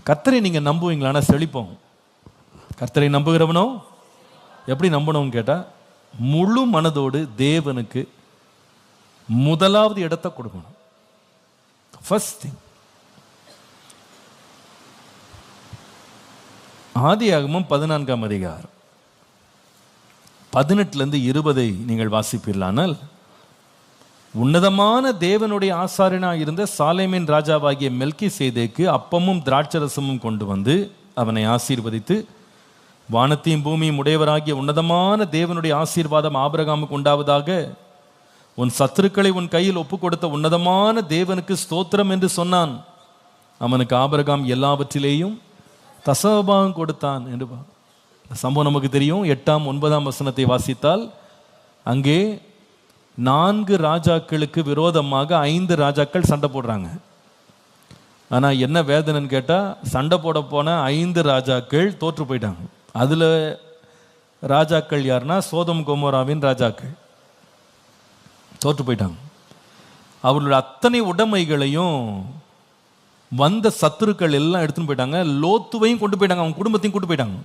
கர்த்தரை நீங்கள் நம்புவீங்களானா செழிப்போம். கர்த்தரை நம்புகிறவனோ எப்படி நம்பணும்னு கேட்டால், முழு மனதோடு தேவனுக்கு முதலாவது இடத்தை கொடுக்கணும். First thing. ஆதியாகமம் 14ஆம் அதிகாரம் 18-20 நீங்கள் வாசிப்பீர்களானால், உன்னதமான தேவனுடைய ஆசாரியனாக இருந்த சாலேமின் ராஜாவாகிய மெல்கிசேதேக்கு அப்பமும் திராட்சரசமும் கொண்டு வந்து அவனை ஆசீர்வதித்து, வானத்தையும் பூமியும் உடையவராகிய உன்னதமான தேவனுடைய ஆசீர்வாதம் ஆபிரகாமுக்கு உண்டாவதாக, உன் சத்துருக்களை உன் கையில் ஒப்பு கொடுத்த உன்னதமான தேவனுக்கு ஸ்தோத்திரம் என்று சொன்னான். அவனுக்கு ஆபிரகாம் எல்லாவற்றிலேயும் தசமபாகம் கொடுத்தான் என்று. சம்பவம் நமக்கு தெரியும். 8ஆம் 9ஆம் வசனத்தை வாசித்தால், அங்கே 4 ராஜாக்களுக்கு விரோதமாக 5 ராஜாக்கள் சண்டை போடுறாங்க. ஆனால் என்ன வேதனைன்னு கேட்டால், சண்டை போட போன 5 ராஜாக்கள் தோற்று போயிட்டாங்க. அதில் ராஜாக்கள் யாருன்னா சோதம் கொமோராவின் ராஜாக்கள் தோற்று போயிட்டாங்க. அவர்களுடைய அத்தனை உடைமைகளையும் வந்த சத்துருக்கள் எல்லாம் எடுத்துன்னு போயிட்டாங்க. லோத்துவையும் கொண்டு போயிட்டாங்க, அவங்க குடும்பத்தையும் கொண்டு போயிட்டாங்க.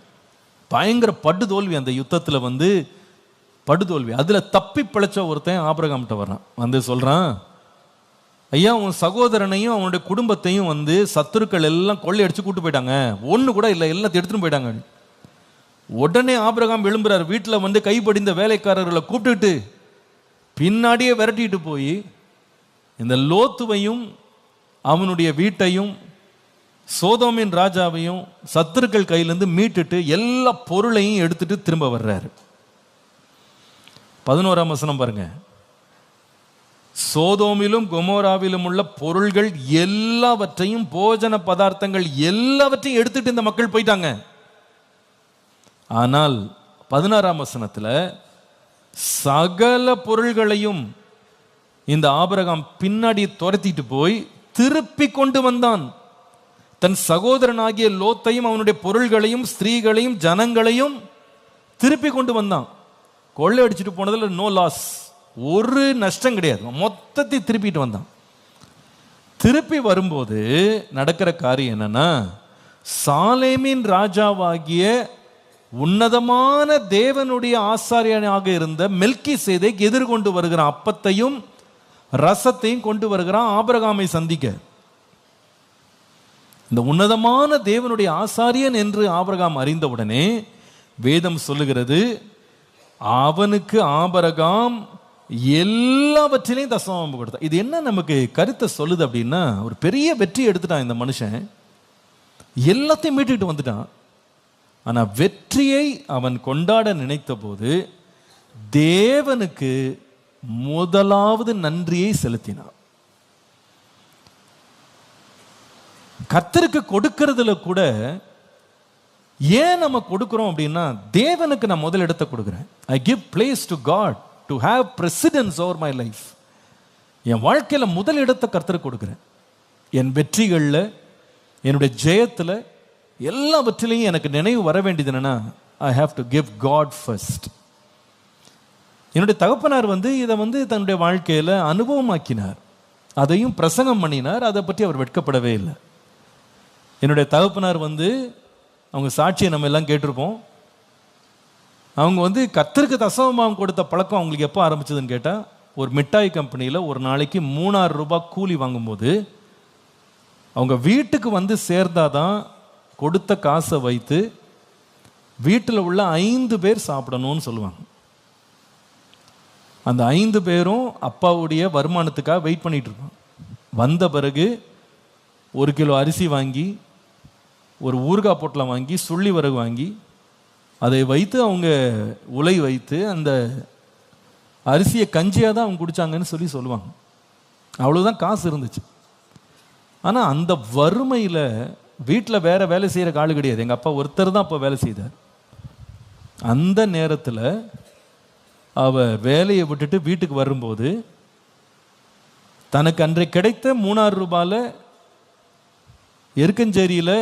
பயங்கர படுதோல்வி அந்த யுத்தத்தில் படுதோல்வி. அதில் தப்பி பிழைச்ச ஒருத்தன் ஆபிரகாம்கிட்ட வர்றான். வந்து சொல்கிறான், ஐயா, உன் சகோதரனையும் அவனுடைய குடும்பத்தையும் சத்துருக்கள் எல்லாம் கொள்ளையடிச்சு கூட்டு போயிட்டாங்க, ஒன்று கூட இல்லை, எல்லாத்தையும் எடுத்துன்னு போயிட்டாங்க. உடனே ஆபிரகாம் எழும்புறார். வீட்டில் கைப்படிந்த வேலைக்காரர்களை கூப்பிட்டுட்டு பின்னாடியே விரட்டிட்டு போய் இந்த லோத்துவையும் அவனுடைய வீட்டையும் சோதோமின் ராஜாவையும் சத்துருக்கள் கையிலேருந்து மீட்டுட்டு எல்லா பொருளையும் எடுத்துட்டு திரும்ப வர்றாரு. 11ஆம் வசனம் பாருங்க. சோதோமிலும் கொமோராவிலும் உள்ள பொருள்கள் எல்லாவற்றையும், போஜன பதார்த்தங்கள் எல்லாவற்றையும் எடுத்துட்டு இந்த மக்கள் போயிட்டாங்க. ஆனால் 16ஆம் வசனத்தில் சகல பொருள்களையும் இந்த ஆபிரகாம் பின்னாடி துரத்திட்டு போய் திருப்பி கொண்டு வந்தான். தன் சகோதரனாகிய லோத்தையும் அவனுடைய பொருள்களையும் ஸ்திரீகளையும் ஜனங்களையும் திருப்பி கொண்டு வந்தான். கொள்ளை அடிச்சுட்டு போனதில் நோ லாஸ், ஒரு நஷ்டம் கிடையாது, மொத்தத்தை திருப்பிட்டு வந்தான். திருப்பி வரும்போது நடக்கிற காரியம் என்னன்னா, சாலேமின் ராஜாவாகிய உன்னதமான தேவனுடைய ஆசாரியனாக இருந்த மெல்கிசேதேக் எதிர்கொண்டு வருகிறான். அப்பத்தையும் ரசத்தையும் கொண்டு வருகிறான் ஆபிரகாமை சந்திக்க. இந்த உன்னதமான தேவனுடைய ஆசாரியன் என்று ஆபிரகாம் அறிந்தவுடனே வேதம் சொல்லுகிறது, அவனுக்கு ஆபிரகாம் எல்லாவற்றிலையும் தசமபாகம் கொடுத்தான். இது என்ன நமக்கு கருத்தை சொல்லுது அப்படின்னா, ஒரு பெரிய வெற்றி எடுத்துட்டான் இந்த மனுஷன், எல்லாத்தையும் மீட்டுக்கிட்டு வந்துட்டான். ஆனால் வெற்றியை அவன் கொண்டாட நினைத்த போது தேவனுக்கு முதலாவது நன்றியை செலுத்தினான். கர்த்தருக்கு கொடுக்கறதுல கூட ஏன் நம்ம கொடுக்கிறோம் அப்படின்னா, தேவனுக்கு நான் முதல் இடத்தை கொடுக்குறேன். I give place to God to have precedence over my life. என் வாழ்க்கையில் முதல் இடத்தை கர்த்தருக்கு கொடுக்குறேன். என் வெற்றிகளில், என்னுடைய ஜெயத்தில், எல்லாவற்றிலையும் எனக்கு நினைவு வர வேண்டியது என்னன்னா, I have to give God first. என்னுடைய தகப்பனார் இதை தன்னுடைய வாழ்க்கையில் அனுபவமாக்கினார், அதையும் பிரசங்கம் பண்ணினார். அதை பற்றி அவர் வெட்கப்படவே இல்லை. என்னுடைய தகப்பனார் அவங்க சாட்சியை நம்ம எல்லாம் கேட்டிருப்போம். அவங்க கர்த்தருக்கு தசமபாகம் கொடுத்த பழக்கம் அவங்களுக்கு எப்போ ஆரம்பிச்சதுன்னு கேட்டால், ஒரு மிட்டாய் கம்பெனியில் ஒரு நாளைக்கு 3000 ரூபாய் கூலி வாங்கும்போது அவங்க வீட்டுக்கு சேர்ந்தாதான் கொடுத்த காசை வைத்து வீட்டில் உள்ள 5 பேர் சாப்பிடணும்னு சொல்லுவாங்க. அந்த 5 பேரும் அப்பாவுடைய வருமானத்துக்காக வெயிட் பண்ணிட்டு இருப்பாங்க. வந்த பிறகு 1 கிலோ அரிசி வாங்கி, ஒரு ஊறுகாய் பொட்டலம் வாங்கி, சுள்ளி வரகு வாங்கி, அதை வைத்து அவங்க உலை வைத்து அந்த அரிசியை கஞ்சியாக தான் அவங்க குடித்தாங்கன்னு சொல்லுவாங்க. அவ்வளோதான் காசு இருந்துச்சு. ஆனால் அந்த வறுமையில் வீட்டில் வேற வேலை செய்கிற ஆளு கிடையாது. எங்கள் அப்பா ஒருத்தர் தான் அப்போ வேலை செய்தார். அந்த நேரத்தில் அவ வேலையை விட்டுட்டு வீட்டுக்கு வரும்போது தனக்கு அன்றைக்கு கிடைத்த 3000 ரூபாயில் எருக்கஞ்சேரியில்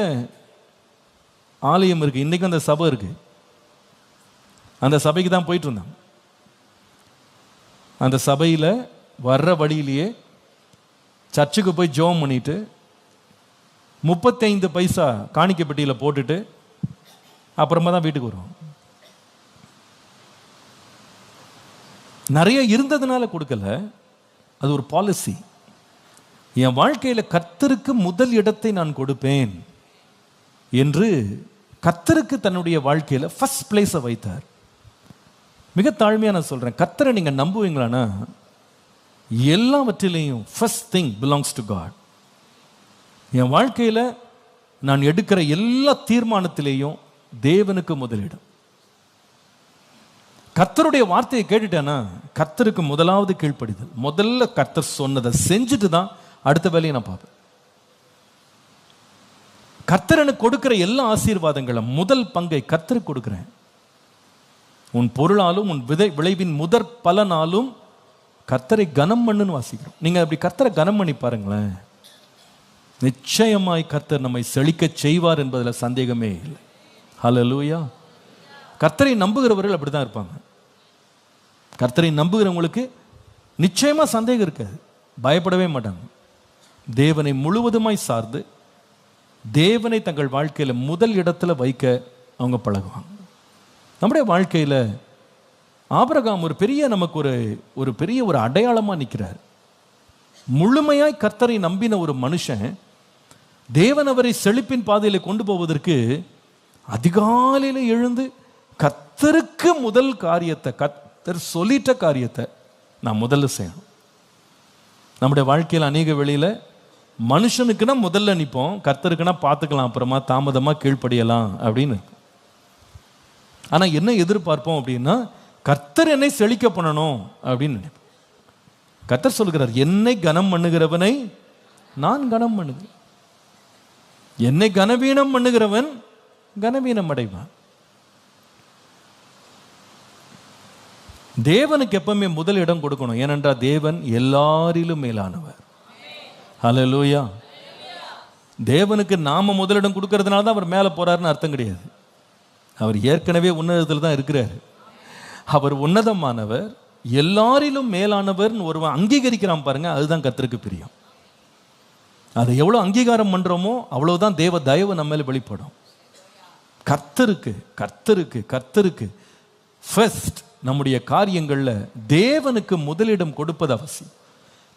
ஆலயம் இருக்கு, இன்னைக்கு அந்த சபை இருக்கு, அந்த சபைக்கு தான் போயிட்டு இருந்தான். அந்த சபையில் வர்ற வழியிலேயே சர்ச்சுக்கு போய் ஜெபம் பண்ணிட்டு 35 பைசா காணிக்கை பெட்டியில் போட்டுட்டு அப்புறமா தான் வீட்டுக்கு வருவோம். நிறைய இருந்ததுனால கொடுக்கல, அது ஒரு பாலிசி. என் வாழ்க்கையில் கர்த்தருக்கு முதல் இடத்தை நான் கொடுப்பேன் என்று கர்த்தருக்கு தன்னுடைய வாழ்க்கையில் ஃபர்ஸ்ட் பிளேஸை வைத்தார். மிக தாழ்மையாக நான் சொல்கிறேன், கர்த்தரை நீங்கள் நம்புவீங்களானா எல்லாவற்றிலையும் first thing belongs to God. என் வாழ்க்கையில் நான் எடுக்கிற எல்லா தீர்மானத்திலேயும் தேவனுக்கு முதலிடம். கர்த்தருடைய வார்த்தையை கேட்டுட்டேன்னா கர்த்தருக்கு முதலாவது கீழ்ப்படிதல். முதல்ல கர்த்தர் சொன்னதை செஞ்சுட்டு தான் அடுத்த வேலையை நான் பார்ப்பேன். கர்த்தர் எனக்கு கொடுக்கிற எல்லா ஆசீர்வாதங்களும் முதல் பங்கை கர்த்தருக்கு கொடுக்கிறேன். உன் பொருளாலும் உன் விளைவின் முதற் பலனாலும் கர்த்தரை கனம் பண்ணுன்னு வாசிக்கிறோம். நீங்க அப்படி கர்த்தரை கனம் பண்ணி பாருங்களேன், நிச்சயமாய் கர்த்தர் நம்மை செழிக்க செய்வார் என்பதில் சந்தேகமே இல்லை. ஹல்லேலூயா. கர்த்தரை நம்புகிறவர்கள் அப்படிதான் இருப்பாங்க. கர்த்தரை நம்புகிறவங்களுக்கு நிச்சயமா சந்தேகம் இருக்காது, பயப்படவே மாட்டாங்க. தேவனை முழுவதுமாய் சார்ந்து தேவனை தங்கள் வாழ்க்கையில முதல் இடத்துல வைக்க அவங்க பழகுவாங்க. நம்முடைய வாழ்க்கையில ஆபிரகாம் ஒரு பெரிய நமக்கு ஒரு பெரிய ஒரு அடையாளமா நிற்கிறார். முழுமையாய் கர்த்தரை நம்பின ஒரு மனுஷன் தேவன் அவரை செழிப்பின் பாதையில கொண்டு போவதற்கு அதிகாலையில எழுந்து கர்த்தருக்கு முதல் காரியத்தை, கர்த்தர் சொல்லிட்ட காரியத்தை நான் முதல்ல செய்யணும். நம்முடைய வாழ்க்கையில் அநேக வேளையில மனுஷனுக்குன்னா முதல்ல நிற்போம், கர்த்தருக்குன்னா பார்த்துக்கலாம், அப்புறமா தாமதமா கீழ்ப்படியலாம் அப்படின்னு. ஆனா என்ன எதிர்பார்ப்போம் அப்படின்னா, கர்த்தர் என்னை செழிக்க பண்ணணும் அப்படின்னு நினைப்போம். கர்த்தர் சொல்கிறார், என்னை கனம் பண்ணுகிறவனை நான் கனம் பண்ணுகிறேன், என்னை கனவீனம் பண்ணுகிறவன் கனவீனம் அடைவான். தேவனுக்கு எப்பவுமே முதல் இடம் கொடுக்கணும். ஏனென்றால் தேவன் எல்லாரிலும் மேலானவர். ஹல்லேலூயா. தேவனுக்கு நாம முதலிடம் கொடுக்கறதுனால தான் அவர் மேலே போறாருன்னு அர்த்தம் கிடையாது. அவர் ஏற்கனவே உன்னதத்தில் தான் இருக்கிறார். அவர் உன்னதமானவர், எல்லாரிலும் மேலானவர்னு ஒருவன் அங்கீகரிக்கிறான் பாருங்க, அதுதான் கர்த்தருக்கு பிரியம். அதை எவ்வளோ அங்கீகாரம் பண்றோமோ அவ்வளவுதான் தேவ தயவு நம்ம மேல வெளிப்படும். கர்த்தருக்கு கர்த்தருக்கு கர்த்தருக்கு ஃபர்ஸ்ட் நம்முடைய காரியங்கள்ல தேவனுக்கு முதலிடம் கொடுப்பது அவசியம்.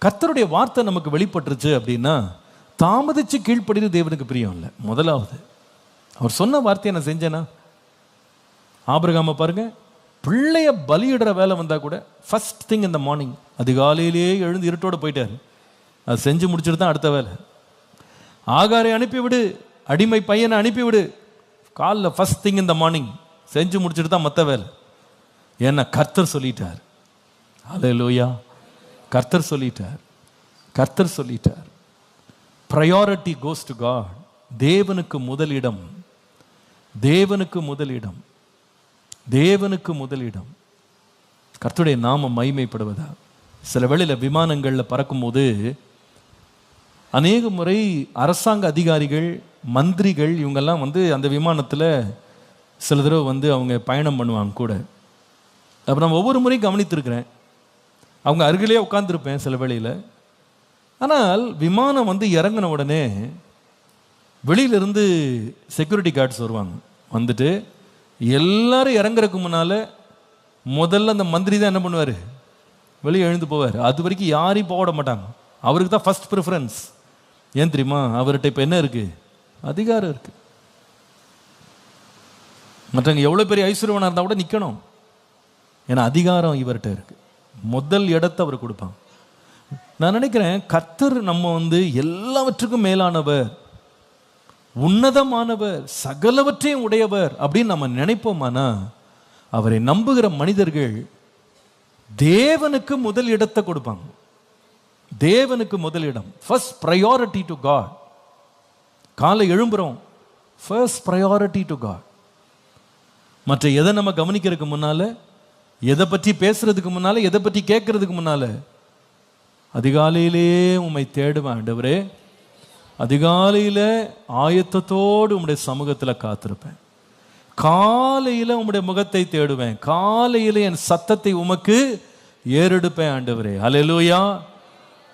கர்த்தருடைய வார்த்தை நமக்கு வெளிப்பட்டுருச்சு அப்படின்னா தாமதிச்சு கீழ்ப்படிது தேவனுக்கு பிரியம் இல்லை. முதலாவது அவர் சொன்ன வார்த்தையை நான் செஞ்சேனா, ஆபிரகாமை பாருங்க, பிள்ளைய பலியிடுற வேலை வந்தா கூட ஃபர்ஸ்ட் திங் இந்த மார்னிங் அதிகாலையிலேயே எழுந்து இருட்டோட போயிட்டாரு. அது செஞ்சு முடிச்சுட்டு தான் அடுத்த வேலை. ஆகாரை அனுப்பிவிடு, அடிமை பையனை அனுப்பிவிடு, காலில் ஃபர்ஸ்ட் திங் இந்த மார்னிங் செஞ்சு முடிச்சுட்டு தான் மற்ற வேலை. ஏன்னா கர்த்தர் சொல்லிட்டார். ஹல்லேலூயா. கர்த்தர் சொல்லிட்டார், கர்த்தர் சொல்லிட்டார். Priority goes to God. தேவனுக்கு முதலிடம், தேவனுக்கு முதலிடம், தேவனுக்கு முதலிடம். கர்த்தருடைய நாமம் மகிமைப்படுவதா. சில வேளையில் விமானங்களில் பறக்கும்போது அநேக முறை அரசாங்க அதிகாரிகள், மந்திரிகள் இவங்கெல்லாம் அந்த விமானத்தில் சில தடவை அவங்க பயணம் பண்ணுவாங்க கூட. அப்போ நான் ஒவ்வொரு முறையும் கவனித்திருக்கிறேன், அவங்க அருகிலே உட்காந்துருப்பேன் சில வேளையில். ஆனால் விமானம் இறங்கின உடனே வெளியிலிருந்து செக்யூரிட்டி கார்ட்ஸ் வருவாங்க. வந்துட்டு எல்லாரும் இறங்குறதுக்கு முன்னால் முதல்ல அந்த மந்திரி தான் என்ன பண்ணுவார், வெளியே எழுந்து போவார். அது வரைக்கும் யாரையும் போக விட மாட்டாங்க. அவருக்கு தான் ஃபர்ஸ்ட் ப்ரிஃபரன்ஸ். ஏன் தெரியுமா? அவர்கிட்ட இப்போ என்ன இருக்கு? அதிகாரம் இருக்கு. மற்றவங்க எவ்வளோ பெரிய ஐஸ்வர்யவனாக இருந்தால் கூட நிற்கணும், ஏன்னா அதிகாரம் இவர்கிட்ட இருக்கு. முதல் இடத்தை அவர் கொடுப்பாங்க. நான் நினைக்கிறேன் கர்த்தர் நம்ம எல்லாவற்றுக்கும் மேலானவர், உன்னதமானவர், சகலவற்றையும் உடையவர் அப்படின்னு நம்ம நினைப்போமானா, அவரை நம்புகிற மனிதர்கள் தேவனுக்கு முதல் இடத்தை கொடுப்பாங்க. தேவனுக்கு முதல் இடம், ஃபர்ஸ்ட் ப்ரையாரிட்டி டு காட். காலை எழும்புறோம், ஃபர்ஸ்ட் ப்ரையாரிட்டி டு காட். மற்ற எதை நம்ம கவனிக்கிறதுக்கு முன்னால, எதை பற்றி பேசுறதுக்கு முன்னால, எதை பற்றி கேட்கறதுக்கு முன்னால, அதிகாலையிலே உம்மை தேடுவேன் ஆண்டவரே, அதிகாலையில ஆயத்தத்தோடு உம்முடைய சமூகத்தில் காத்திருப்பேன், காலையில உம்முடைய முகத்தை தேடுவேன், காலையில என் சத்தத்தை உமக்கு ஏறெடுப்பேன் ஆண்டவரே. ஹல்லேலூயா.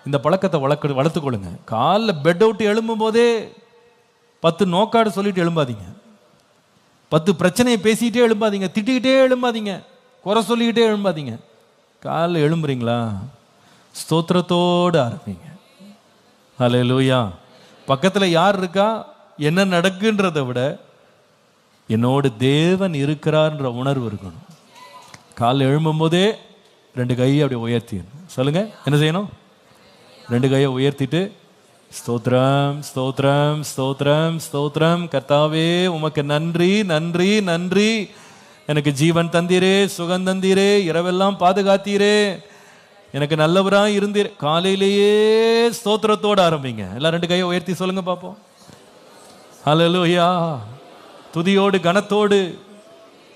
இந்த பழக்கத்தை வளர்த்துக்கொள்ளுங்க. காலைல பெட் அவுட் எழும்பும் போதே 10 நோக்காடு சொல்லிட்டு எழும்பாதீங்க. 10 பிரச்சனையை பேசிக்கிட்டே எழும்பாதீங்க, திட்டிக்கிட்டே எழும்பாதீங்க, குறை சொல்லிக்கிட்டே எழும்பாதீங்க. காலைல எழும்புறீங்களா, ஸ்தோத்திரத்தோடு ஆரம்பிங்க. ஹல்லேலூயா. பக்கத்தில் யார் இருக்கா, என்ன நடக்குன்றதை விட என்னோடு தேவன் இருக்கிறார்ன்ற உணர்வு இருக்கணும். காலைல எழும்பும் போதே 2 கையை அப்படி உயர்த்திடணும். சொல்லுங்க, என்ன செய்யணும்? 2 கையை உயர்த்திட்டு ஸ்தோத்திரம் ஸ்தோத்திரம் ஸ்தோத்திரம் ஸ்தோத்திரம், கர்த்தாவே உமக்கு நன்றி நன்றி நன்றி, எனக்கு ஜீவன் தந்தீரே, சுகம் தந்தீரே, இரவெல்லாம் பாதுகாத்தீரே, எனக்கு நல்லவராக இருந்தீர். காலையிலேயே ஸ்தோத்திரத்தோடு ஆரம்பிங்க. எல்லாம் 2 கையை உயர்த்தி சொல்லுங்க பார்ப்போம். ஹல்லேலூயா. துதியோடு கனத்தோடு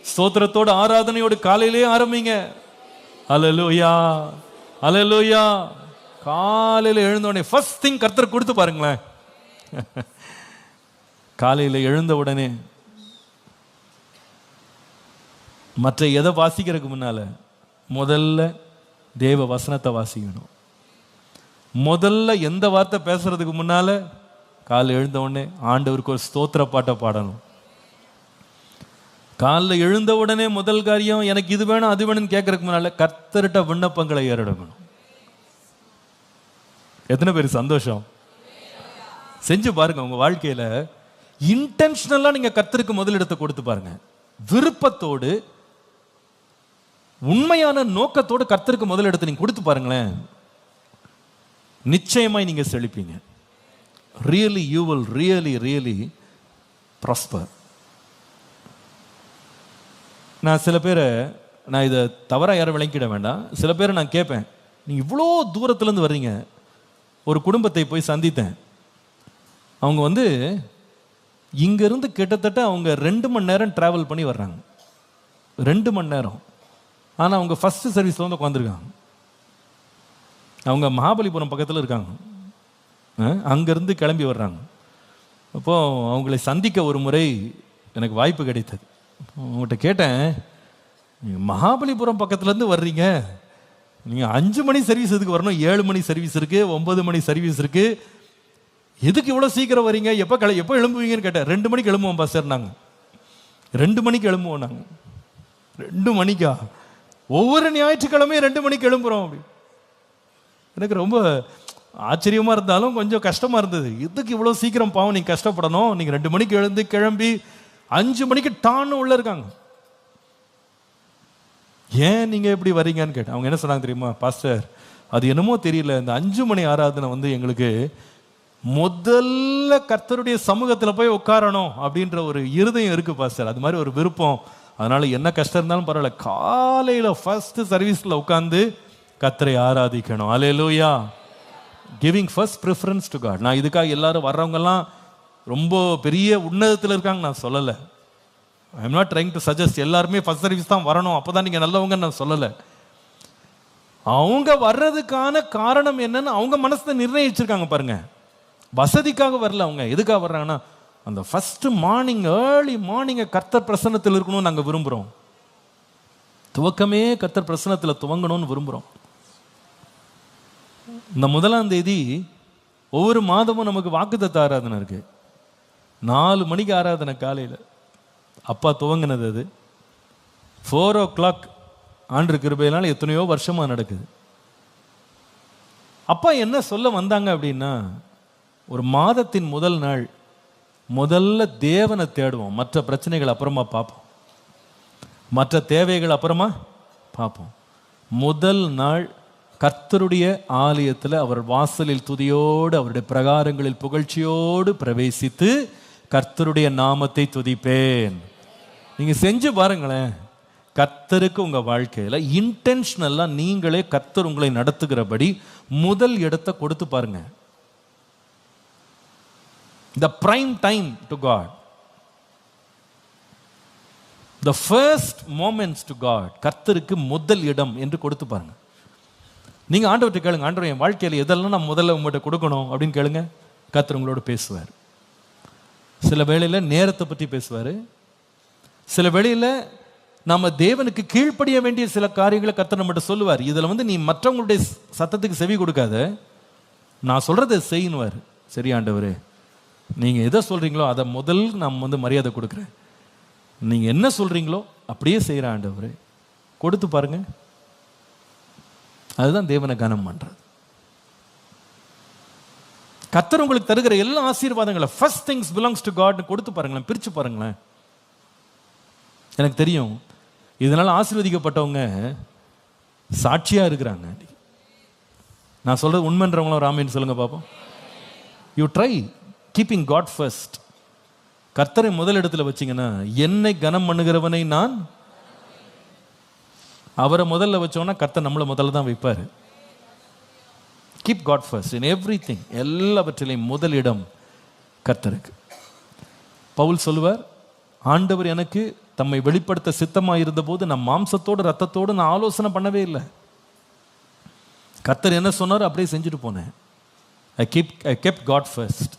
ஸ்தோத்திரத்தோடு ஆராதனையோடு காலையிலே ஆரம்பிங்க. ஹல்லேலூயா ஹல்லேலூயா. காலையில் எழுந்தவுடனே ஃபர்ஸ்ட் திங் கர்த்தர் கொடுத்து பாருங்களேன். காலையில் எழுந்த உடனே மற்ற எதை வாசிக்கிறதுக்கு முன்னால முதல்ல தேவ வசனத்தை வாசிக்கணும். முதல்ல எந்த வார்த்தை பேசுறதுக்கு முன்னால காலையில் எழுந்த உடனே ஆண்டவருக்கு ஒரு ஸ்தோத்திர பாட்டை பாடணும். காலையில் எழுந்த உடனே முதல் காரியம் எனக்கு இது வேணும் அது வேணும்னு கேட்கறதுக்கு முன்னால கர்த்தர்கிட்ட விண்ணப்பங்களை ஏறெடுக்கணும். எத்தனை பேர் சந்தோஷம்? செஞ்சு பாருங்க. உங்க வாழ்க்கையில இன்டென்ஷனலா நீங்க கர்த்தருக்கு முதலிடத்தை கொடுத்து பாருங்க. விருப்பத்தோடு உண்மையான நோக்கத்தோடு கர்த்தருக்கு முதலிடத்தை நீங்க கொடுத்து பாருங்களேன், நிச்சயமாய் நீங்க செழிப்பீங்க. Really you will really really prosper. நான் சில பேரை, நான் இதை தவறா யாரும் விளங்கிட வேண்டாம், சில பேரை நான் கேட்பேன், நீங்க இவ்வளோ தூரத்துலேருந்து வர்றீங்க. ஒரு குடும்பத்தை போய் சந்தித்தேன். அவங்க இங்கிருந்து கிட்டத்தட்ட அவங்க 2 மணி நேரம் டிராவல் பண்ணி வர்றாங்க. 2 மணி நேரம். ஆனால் அவங்க ஃபர்ஸ்ட் சர்வீஸில் உட்காந்துருக்காங்க. அவங்க மகாபலிபுரம் பக்கத்தில் இருக்காங்க. அங்கேருந்து கிளம்பி வர்றாங்க. அப்போது அவங்களை சந்திக்க ஒரு முறை எனக்கு வாய்ப்பு கிடைத்தது. அவங்ககிட்ட கேட்டேன், நீங்கள் மகாபலிபுரம் பக்கத்துலேருந்து வர்றீங்க, நீங்கள் 5 மணி சர்வீஸ் எதுக்கு வரணும்? 7 மணி சர்வீஸ் இருக்குது, 9 மணி சர்வீஸ் இருக்குது, எதுக்கு இவ்வளோ சீக்கிரம் வரீங்க? எப்போ எழும்புவீங்கன்னு கேட்டேன். 2 மணிக்கு எழும்புவோம் பாஸ்டர். நாங்கள் 2 மணிக்கு எழும்புவோம். நாங்கள் 2 மணிக்கா? ஒவ்வொரு ஞாயிற்றுக்கிழமையும் 2 மணிக்கு எழும்புகிறோம். அப்படி எனக்கு ரொம்ப ஆச்சரியமாக இருந்தாலும் கொஞ்சம் கஷ்டமாக இருந்தது. எதுக்கு இவ்வளோ சீக்கிரம் பாவம் நீங்கள் கஷ்டப்படணும்? நீங்கள் 2 மணிக்கு எழுந்து கிளம்பி 5 மணிக்கு டான்னு உள்ள இருக்காங்க. ஏன் நீங்கள் எப்படி வரீங்கன்னு கேட்டேன். அவங்க என்ன சொன்னாங்க தெரியுமா? பாஸ்டர், அது என்னமோ தெரியல, இந்த 5 மணி ஆராதனை எங்களுக்கு முதல்ல கர்த்தருடைய சமூகத்தில் போய் உட்காரணும் அப்படின்ற ஒரு இருதயம் இருக்கு பாஸ்டர், அது மாதிரி ஒரு விருப்பம். அதனால என்ன கஷ்டம் இருந்தாலும் பரவாயில்ல, காலையில் ஃபர்ஸ்ட் சர்வீஸில் உட்காந்து கர்த்தரை ஆராதிக்கணும். அல்லேலூயா. Giving first preference to God. நான் இதுக்காக எல்லாரும் வர்றவங்கெல்லாம் ரொம்ப பெரிய உன்னதத்தில் இருக்காங்க நான் சொல்லலை. I am not trying to suggest எல்லாருமே ஃபர்ஸ்ட் சர்வீஸ் தான் வரணும், அப்போ தான் நீங்கள் நல்லவங்கன்னு நான் சொல்லலை. அவங்க வர்றதுக்கான காரணம் என்னன்னு அவங்க மனசில் நிர்ணயிச்சிருக்காங்க பாருங்க. வசதிக்காக வரல. அவங்க எதுக்காக வர்றாங்கன்னா, அந்த ஃபர்ஸ்ட் மார்னிங், ஏர்லி மார்னிங்கை கர்த்தர் பிரசன்னத்தில் இருக்கணும்னு நாங்கள் விரும்புகிறோம். துவக்கமே கர்த்தர் பிரசன்னத்தில் துவங்கணும்னு விரும்புகிறோம். இந்த 1ஆம் தேதி ஒவ்வொரு மாதமும் நமக்கு வாக்குத்தத்த ஆராதனை இருக்கு. 4 மணிக்கு ஆராதனை காலையில். அப்பா துவங்கினது அது. 4 o'clock ஆண்டு கிருபையினால எத்தனையோ வருஷமா நடக்குது. அப்பா என்ன சொல்ல வந்தாங்க அப்படின்னா, ஒரு மாதத்தின் முதல் நாள் முதல்ல தேவனை தேடுவோம், மற்ற பிரச்சனைகள் அப்புறமா பார்ப்போம், மற்ற தேவைகள் அப்புறமா பார்ப்போம். முதல் நாள் கர்த்தருடைய ஆலயத்தில் அவர் வாசலில் துதியோடு அவருடைய பிரகாரங்களில் புகழ்ச்சியோடு பிரவேசித்து கர்த்தருடைய நாமத்தை துதிப்பேன். நீங்க செஞ்சு பாருங்களேன். கர்த்தருக்கு உங்க வாழ்க்கையில இன்டென்ஷனலா நீங்களே கர்த்தர் உங்களை நடத்துகிறபடி முதல் இடத்தை கொடுத்து பாருங்க. The prime time to God, the first moments to God, கர்த்தருக்கு முதல் இடம் என்று கொடுத்து பாருங்க. நீங்க ஆண்டவர்கிட்ட கேளுங்க, ஆண்டவர் என் வாழ்க்கையில் எதெல்லாம் நான் முதல்ல உங்கள்கிட்ட கொடுக்கணும் அப்படின்னு கேளுங்க. கர்த்தர் உங்களோட பேசுவார். சில வேளையில நேரத்தை பற்றி பேசுவார். சில வேளையில நாம தேவனுக்கு கீழ்ப்படிய வேண்டிய சில காரியங்களை கர்த்தர் நம்மகிட்ட சொல்லுவார். இதுல நீ மற்றவங்களுடைய சத்தத்துக்கு செவி கொடுக்காத, நான் சொல்றதை செய்யணுவார். சரி ஆண்டவரே, நீங்கள் எதை சொல்கிறீங்களோ அதை முதல் நான் மரியாதை கொடுக்குறேன். நீங்கள் என்ன சொல்கிறீங்களோ அப்படியே செய்கிற ஆண்டவரே, கொடுத்து பாருங்க. அதுதான் தேவனை கனம் பண்ணுறது. கர்த்தர் உங்களுக்கு தருகிற எல்லா ஆசீர்வாதங்களை first things belongs to God கொடுத்து பாருங்களேன், பிரித்து பாருங்களேன். எனக்கு தெரியும் இதனால் ஆசீர்வதிக்கப்பட்டவங்க சாட்சியாக இருக்கிறாங்க. நான் சொல்கிறது உண்மைன்றவங்களும் ராமேன்னு சொல்லுங்க பார்ப்போம். You try keeping God first. கர்த்தரை முதலிடத்தில் வச்சிங்கன்னா, என்னை கனம் பண்ணுகிறவனை நான், அவரை முதல்ல வச்சோன்னா கர்த்தர் நம்மளை முதல்ல தான் வைப்பார். Keep God first in everything. எல்லாவற்றிலையும் முதலிடம் கர்த்தருக்கு. பவுல் சொல்லுவார், ஆண்டவர் எனக்கு தம்மை வெளிப்படுத்த சித்தமாக இருந்தபோது நான் மாம்சத்தோடு ரத்தத்தோடு நான் ஆலோசனை பண்ணவே இல்லை. கர்த்தர் என்ன சொன்னார் அப்படியே செஞ்சுட்டு போனேன். I kept God first.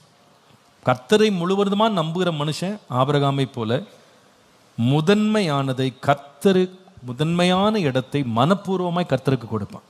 கர்த்தரை முழுவதுமாக நம்புகிற மனுஷன் ஆபிரகாமை போல முதன்மையானதை, முதன்மையான இடத்தை மனப்பூர்வமாய் கர்த்தருக்கு கொடுப்பான்.